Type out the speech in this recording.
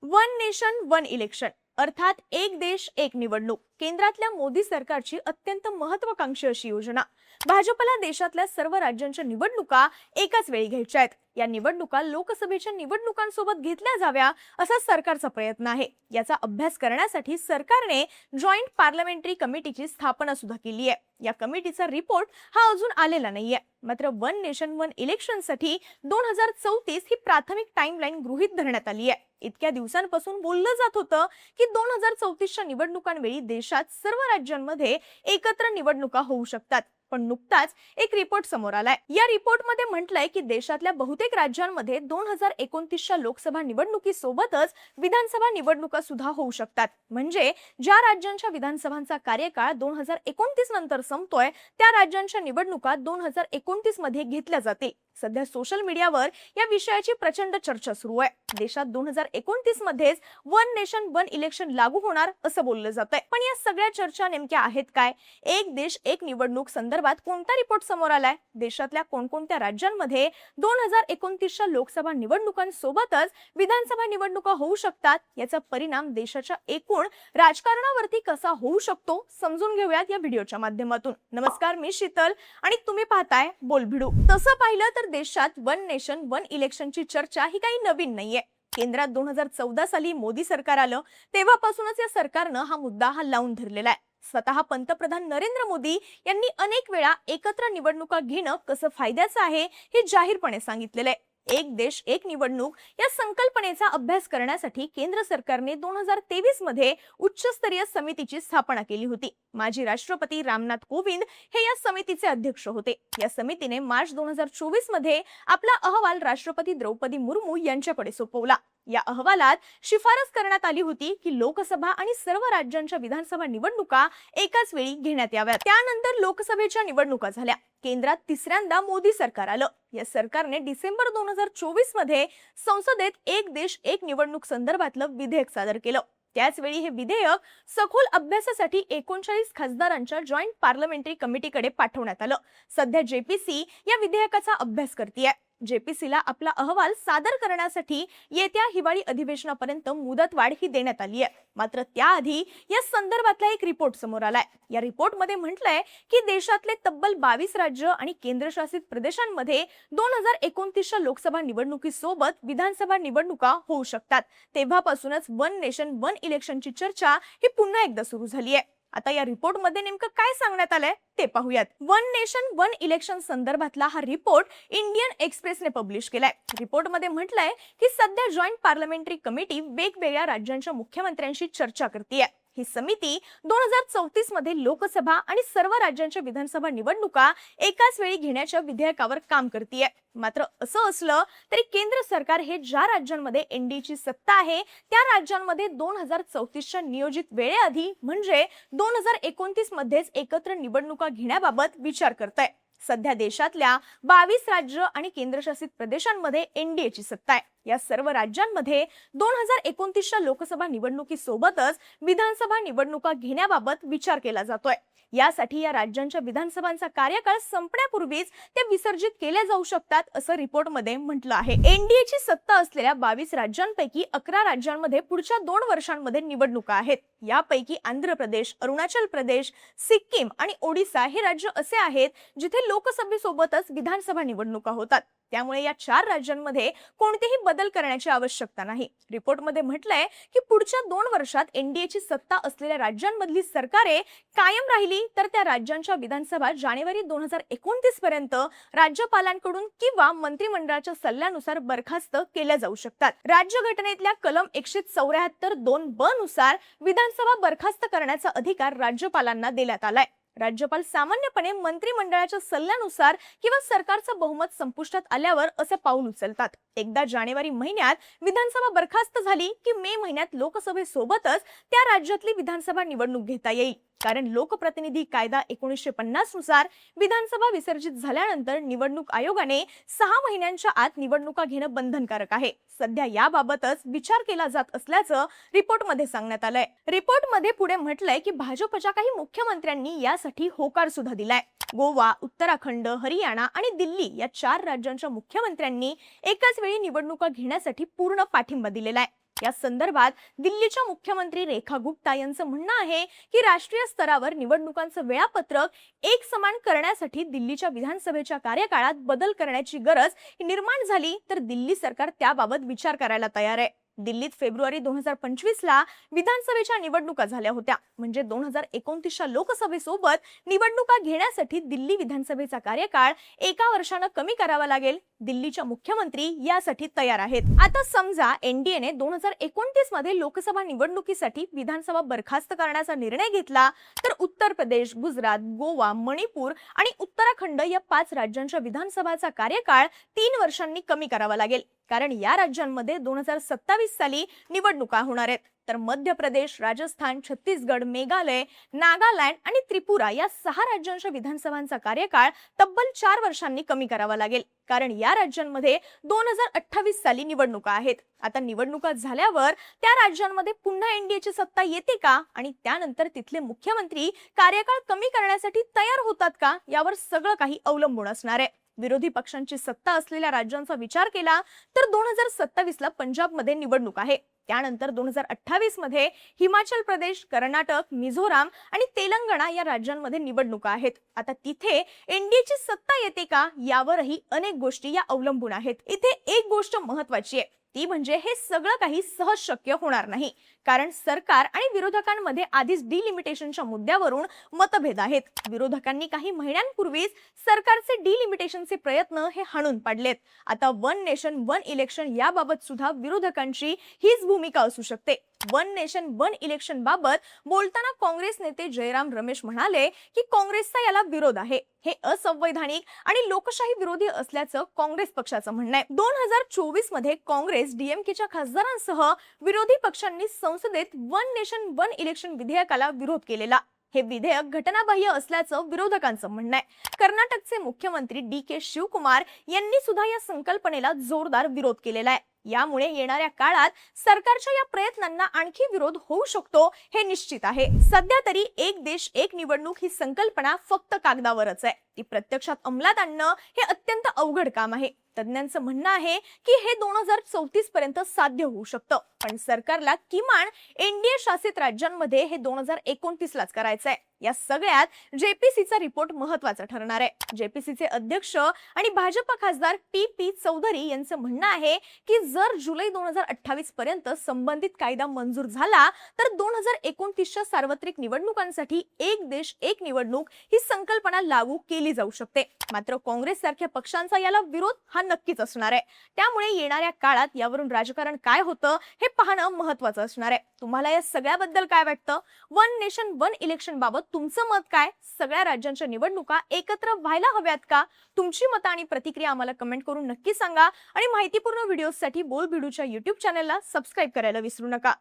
One nation one election अर्थात एक देश एक निवडणूक केंद्रातल्या मोदी सरकारची अत्यंत महत्त्वाकांक्षी अशी योजना। भाजपला देशातल्या सर्व राज्यांच्या निवडणुका एकाच वेळी घ्यायच्या आहेत। या निवडणुका लोकसभेच्या निवडणुकांसोबत घेतल्या जाव्या असा सरकारचा प्रयत्न आहे। याचा अभ्यास करण्यासाठी सरकारने जॉईंट पार्लमेंटरी कमिटीची स्थापना सुद्धा केली आहे। या कमिटीचा रिपोर्ट हा अजून आलेला नाहीये। मात्र वन नेशन वन इलेक्शनसाठी 2034 ही प्राथमिक टाइमलाईन गृहीत धरण्यात आली आहे। इतक्या दिवसांपासून बोललं जात होतं की 2034च्या निवडणुकांवेळी देशात सर्व राज्यांमध्ये एकत्र निवडणुका होऊ शकतात। पण नुकताच एक रिपोर्ट समोर आलाय। या रिपोर्टमध्ये म्हटलंय की देशातल्या बहुतेक राज्यांमध्ये 2029च्या लोकसभा निवडणुकीसोबतच विधानसभा निवडणुका सुद्धा होऊ शकतात। म्हणजे ज्या राज्यांच्या विधानसभांचा कार्यकाळ 2029 नंतर संपतोय त्या राज्यांच्या निवडणुका 2029 मध्ये घेतल्या जातील। सध्या सोशल मीडियावर या विषयाची प्रचंड चर्चा सुरू आहे। देशात 2029 मध्येच वन नेशन वन इलेक्शन लागू होणार असं बोललं जातंय। पण या सगळ्या चर्चा नेमक्या आहेत काय? एक देश एक निवडणूक संदर्भात कोणता रिपोर्ट समोर आलाय? देशातल्या कोणकोणत्या राज्यांमध्ये 2029च्या लोकसभा निवडणुकांसोबतच विधानसभा निवडणुका होऊ शकतात? याचा परिणाम देशाच्या एकूण राजकारणावरती कसा होऊ शकतो समजून घेऊयात या व्हिडिओच्या माध्यमातून। नमस्कार, मी शीतल आणि तुम्ही पाहताय बोलभिडू। तसं पाहिलं तर देशात वन नेशन वन इलेक्शनची चर्चा ही काही नवीन नाहीये। केंद्रात 2014 साली मोदी सरकार आलं तेव्हापासूनच या सरकारनं हा मुद्दा लावून धरलेला आहे। स्वतः पंतप्रधान नरेंद्र मोदी यांनी अनेक वेळा एकत्र निवडणुका घेणं कसं फायद्याचं आहे हे जाहीरपणे सांगितलेलं आहे। एक देश एक निवडणूक या संकल्पनेचा अभ्यास करण्यासाठी केंद्र सरकारने 2023 मध्ये उच्चस्तरीय समितीची स्थापना केली होती। माजी राष्ट्रपती रामनाथ कोविंद हे या समितीचे अध्यक्ष होते। या समितीने मार्च 2024 मध्ये आपला अहवाल राष्ट्रपती द्रौपदी मुर्मू यांच्याकडे सोपवला। या अहवालात शिफारस करण्यात आली होती की लोकसभा आणि सर्व राज्यांच्या विधानसभा निवडणुका एकाच वेळी घेण्यात याव्यात। त्यानंतर लोकसभेच्या निवडणुका झाल्या। केंद्रात तिसऱ्यांदा मोदी सरकार आलं। या सरकारने डिसेंबर 2024 मध्ये संसदेत एक देश एक निवडणूक संदर्भातलं विधेयक सादर केलं। त्याच वेळी हे विधेयक सखोल अभ्यासासाठी 39 खासदारांच्या जॉईंट पार्लमेंटरी कमिटीकडे पाठवण्यात आलं। सध्या जेपीसी या विधेयकाचा अभ्यास करतेय। जेपीसीला आपला अहवाल सादर करण्यासाठी येत्या हिवाळी अधिवेशनापर्यंत मुदतवाढ ही देण्यात आली आहे। मात्र त्याआधी या संदर्भातला एक रिपोर्ट समोर आलाय। या रिपोर्टमध्ये म्हटलंय की देशातले तब्बल 22 राज्य आणि केंद्रशासित प्रदेशांमध्ये 2029च्या लोकसभा निवडणुकीसोबत विधानसभा निवडणुका होऊ शकतात। तेव्हापासूनच वन नेशन वन इलेक्शनची चर्चा ही पुन्हा एकदा सुरू झाली आहे। आता या रिपोर्ट मध्ये नेमकं काय सांगण्यात आलंय ते पाहूयात। वन नेशन वन इलेक्शन संदर्भातला हा रिपोर्ट इंडियन एक्सप्रेसने पब्लिश केलाय। रिपोर्ट मध्ये म्हटलंय की सध्या जॉईंट पार्लमेंटरी कमिटी वेगवेगळ्या राज्यांच्या मुख्यमंत्र्यांशी चर्चा करतेय। ही समिती 2034 मध्ये लोकसभा आणि सर्व राज्यांच्या विधानसभा निवडणुका एकाच वेळी घेण्याच्या विधेयकावर काम करतेय। मात्र असं असलं तरी केंद्र सरकार हे ज्या राज्यांमध्ये एनडीएची सत्ता आहे त्या राज्यांमध्ये 2034च्या नियोजित वेळेआधी म्हणजे 2029 मध्येच एकत्र निवडणुका घेण्याबाबत विचार करतंय। सध्या देशातल्या 22 राज्य आणि केंद्रशासित प्रदेशांमध्ये एनडीएची सत्ता आहे। या सर्व राज्यांमध्ये 2029च्या लोकसभा निवडणुकीसोबतच विधानसभा निवडणुका घेण्याबाबत विचार केला जातोय। यासाठी या राज्यांच्या विधानसभांचा कार्यकाळ संपण्यापूर्वीच ते विसर्जित केले जाऊ शकतात असं रिपोर्टमध्ये म्हटलं आहे। एनडीएची सत्ता असलेल्या 22 राज्यांपैकी 11 राज्यांमध्ये पुढच्या 2 वर्षांमध्ये निवडणुका आहेत। यापैकी आंध्र प्रदेश, अरुणाचल प्रदेश, सिक्कीम आणि ओडिशा हे राज्य असे आहेत जिथे लोकसभेसोबतच विधानसभा निवडणुका होतात। त्यामुळे या 4 राज्यांमध्ये कोणतेही बदल करण्याची आवश्यकता नाही। रिपोर्टमध्ये म्हटलंय की पुढच्या 2 वर्षात एनडीएची सत्ता असलेल्या राज्यांमधली सरकारे कायम राहिली तर त्या राज्यांच्या विधानसभा जानेवारी 2029 पर्यंत राज्यपालांकडून किंवा मंत्रिमंडळाच्या सल्ल्यानुसार बरखास्त केल्या जाऊ शकतात। राज्यघटनेतल्या कलम 174(2)(ब) नुसार विधानसभा बरखास्त करण्याचा अधिकार राज्यपालांना देण्यात आलाय। राज्यपाल सामान्यपणे मंत्रिमंडळाच्या सल्ल्यानुसार किंवा सरकारचं बहुमत संपुष्टात आल्यावर असे पाऊल उचलतात। एकदा जानेवारी महिन्यात विधानसभा बरखास्त झाली की मे महिन्यात लोकसभेसोबतच त्या राज्यातली विधानसभा निवडणूक घेता येईल। कारण लोकप्रतिनिधी कायदा 1950 नुसार विधानसभा विसर्जित झाल्यानंतर निवडणूक आयोगाने 6 महिन्यांच्या आत निवडणुका घेणं बंधनकारक आहे। सध्या याबाबतच विचार केला जात असल्याचं रिपोर्टमध्ये सांगण्यात आलंय। रिपोर्टमध्ये पुढे म्हटलंय की भाजपच्या काही मुख्यमंत्र्यांनी यासाठी होकार सुद्धा दिलाय। गोवा, उत्तराखंड, हरियाणा आणि दिल्ली या 4 राज्यांच्या मुख्यमंत्र्यांनी एकाच वेळी निवडणुका घेण्यासाठी पूर्ण पाठिंबा दिलेला आहे। या संदर्भात दिल्लीच्या मुख्यमंत्री रेखा गुप्ता यांचं म्हणणं आहे की राष्ट्रीय स्तरावर निवडणुकांचं वेळापत्रक एक समान करण्यासाठी दिल्लीच्या विधानसभेच्या कार्यकाळात बदल करण्याची गरज निर्माण झाली तर दिल्ली सरकार त्याबाबत विचार करायला तयार आहे। दिल्लीत फेब्रुवारी 2025 ला विधानसभेच्या निवडणुका झाल्या होत्या, म्हणजे 2029च्या लोकसभेसोबत निवडणुका घेण्यासाठी दिल्ली विधानसभेचा कार्यकाळ एका वर्षानं कमी करावा लागेल। दिल्लीच्या मुख्यमंत्री यासाठी तयार आहेत। आता समजा एनडीएने 2029 मध्ये लोकसभा निवडणुकीसाठी विधानसभा बरखास्त करण्याचा निर्णय घेतला तर उत्तर प्रदेश, गुजरात, गोवा, मणिपूर आणि उत्तराखंड या 5 राज्यांच्या विधानसभाचा कार्यकाळ 3 वर्षांनी कमी करावा लागेल, कारण या राज्यांमध्ये 2027 साली निवडणुका होणार आहेत। तर मध्य प्रदेश, राजस्थान, छत्तीसगड, मेघालय, नागालँड आणि त्रिपुरा या 6 राज्यांच्या विधानसभांचा कार्यकाळ तब्बल 4 वर्षांनी कमी करावा लागेल, कारण या राज्यांमध्ये 2028 साली निवडणुका आहेत। आता निवडणुका झाल्यावर त्या राज्यांमध्ये पुन्हा एनडीएची सत्ता येते का आणि त्यानंतर तिथले मुख्यमंत्री कार्यकाळ कमी करण्यासाठी तयार होतात का, यावर सगळं काही अवलंबून असणार आहे। विरोधी पक्षांची सत्ता असलेल्या राज्यांचा विचार केला तर 2027 ला पंजाबमध्ये निवडणूक आहे। त्यानंतर 2028 मध्ये हिमाचल प्रदेश, कर्नाटक, मिझोराम आणि तेलंगणा या राज्यांमध्ये निवडणुका आहेत। आता तिथे एनडीएची सत्ता येते का यावरही अनेक गोष्टी या अवलंबून आहेत। इथे एक गोष्ट महत्त्वाची आहे, ती म्हणजे हे सगळं काही सहज शक्य होणार नाही, कारण सरकार आणि विरोधकांमध्ये आधीच डिलिमिटेशनच्या मुद्द्यावरून मतभेद आहेत। विरोधकांनी काही महिन्यांपूर्वीच सरकारचे डिलिमिटेशनचे प्रयत्न हे हाणून पाडलेत। आता वन नेशन वन इलेक्शन याबाबत सुद्धा विरोधकांची हीच भूमिका असू शकते। वन नेशन वन इलेक्शन बाबत बोलताना काँग्रेस नेते जयराम रमेश म्हणाले की काँग्रेसचा याला विरोध आहे, हे असंवैधानिक आणि लोकशाही विरोधी असल्याचं काँग्रेस पक्षाचं म्हणणं आहे। 2024 मध्ये काँग्रेस डीएमकेच्या खासदारांसह विरोधी पक्षांनी संसदेत वन नेशन वन इलेक्शन विधेयकाला विरोध केलेला। हे विधेयक घटनाबाह्य असल्याचं विरोधकांचं म्हणणं आहे। कर्नाटकचे मुख्यमंत्री डी.के. शिवकुमार यांनी सुद्धा या संकल्पनेला जोरदार विरोध केलेला आहे। यामुळे येणाऱ्या काळात सरकारच्या या प्रयत्नांना आणखी विरोध होऊ शकतो हे निश्चित आहे। सध्या तरी एक देश एक निवडणूक ही संकल्पना फक्त कागदावरच आहे, ती प्रत्यक्षात अंमलात आणणं हे अत्यंत अवघड काम आहे। तज्ञांचं म्हणणं आहे की हे 2034 पर्यंत साध्य होऊ शकतं, पण सरकारला किमान एनडीए शासित राज्यांमध्ये हे 2029 लाच करायचं आहे। या सगळ्यात जेपीसीचा रिपोर्ट महत्त्वाचा ठरणार आहे। जेपीसीचे अध्यक्ष आणि भाजप खासदार पी चौधरी यांचं म्हणणं आहे की जर जुलै 2028 पर्यंत संबंधित कायदा मंजूर झाला तर 2029च्या सार्वत्रिक निवडणुकांसाठी एक देश एक निवडणूक ही संकल्पना लागू केली जाऊ शकते। मात्र काँग्रेस सारख्या पक्षांचा याला विरोध हा नक्कीच असणार आहे। त्यामुळे येणाऱ्या काळात यावरून राजकारण काय होतं हे पाहणं महत्त्वाचं असणार आहे। तुम्हाला या सगळ्याबद्दल काय वाटतं? वन नेशन वन इलेक्शन बाबत तुमचं मत काय? सगळ्या राज्यांच्या निवडणुका एकत्र व्हायला हव्यात का? तुमची मतं आणि प्रतिक्रिया आम्हाला कमेंट करून नक्की सांगा आणि माहितीपूर्ण व्हिडिओसाठी बोलबिडूच्या YouTube चॅनलला सबस्क्राइब करायला विसरू नका।